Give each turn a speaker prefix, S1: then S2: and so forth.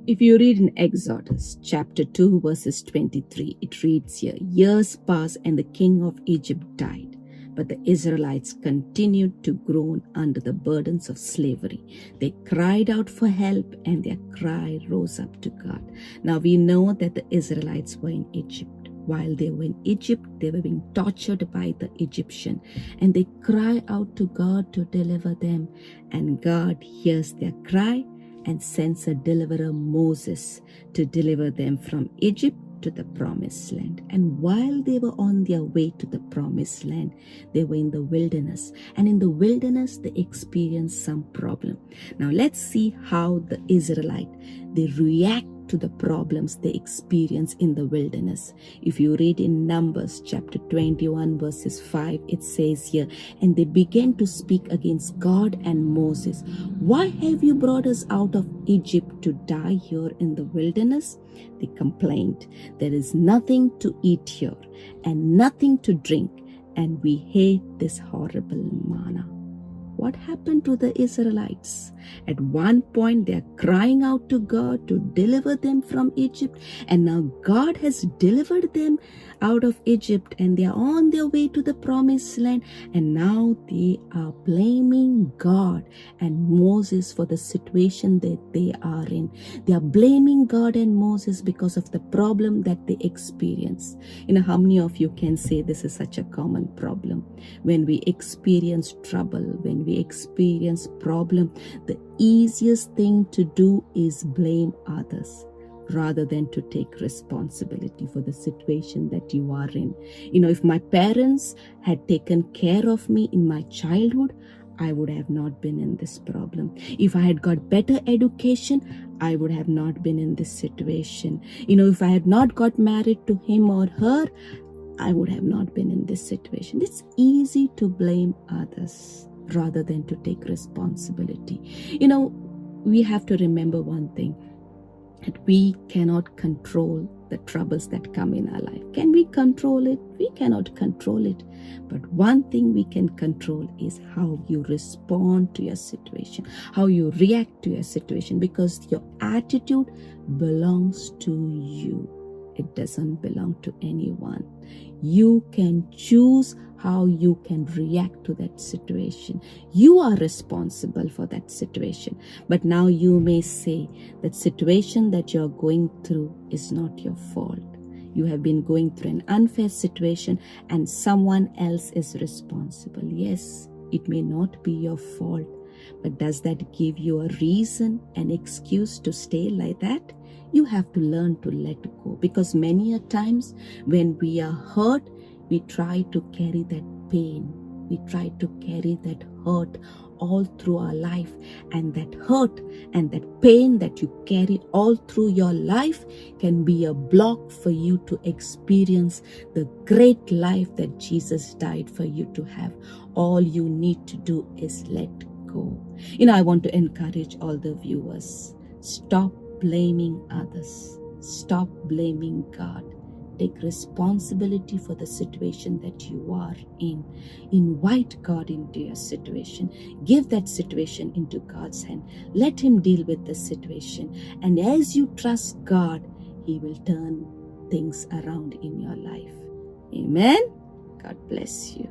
S1: If you read in Exodus chapter 2 verses 23, it reads here, "Years passed and the king of Egypt died, but the Israelites continued to groan under the burdens of slavery. They cried out for help and their cry rose up to God." Now we know that the Israelites were in Egypt. While they were in Egypt, they were being tortured by the Egyptian, and they cry out to God to deliver them, and God hears their cry and sends a deliverer, Moses, to deliver them from Egypt to the promised land. And while they were on their way to the promised land, they were in the wilderness, and in the wilderness they experienced some problem. Now let's see how the Israelite, they react to the problems they experience in the wilderness. If you read in Numbers chapter 21 verses 5, it says here, "And they began to speak against God and Moses. 'Why have you brought us out of Egypt to die here in the wilderness?' They complained, 'There is nothing to eat here and nothing to drink, and we hate this horrible manna.'" What happened to the Israelites? At one point, they are crying out to God to deliver them from Egypt, and now God has delivered them out of Egypt, and they are on their way to the promised land, and now they are blaming God and Moses for the situation that they are in. They are blaming God and Moses because of the problem that they experience. How many of you can say this is such a common problem? When we experience trouble, when we experience problem, the easiest thing to do is blame others rather than to take responsibility for the situation that you are in. If my parents had taken care of me in my childhood, I would have not been in this problem. If I had got better education, I would have not been in this situation. If I had not got married to him or her, I would have not been in this situation. It's easy to blame others rather than to take responsibility. We have to remember one thing, that we cannot control the troubles that come in our life. Can we control it? We cannot control it. But one thing we can control is how you respond to your situation, how you react to your situation, because your attitude belongs to you. It doesn't belong to anyone. You can choose how you can react to that situation. You are responsible for that situation. But now you may say that situation that you're going through is not your fault. You have been going through an unfair situation and someone else is responsible. Yes, it may not be your fault, but does that give you a reason, an excuse to stay like that? You have to learn to let go, because many a times when we are hurt, we try to carry that pain. We try to carry that hurt all through our life, and that hurt and that pain that you carry all through your life can be a block for you to experience the great life that Jesus died for you to have. All you need to do is let go. I want to encourage all the viewers, stop blaming others. Stop blaming God. Take responsibility for the situation that you are in. Invite God into your situation. Give that situation into God's hand. Let Him deal with the situation. And as you trust God, He will turn things around in your life. Amen. God bless you.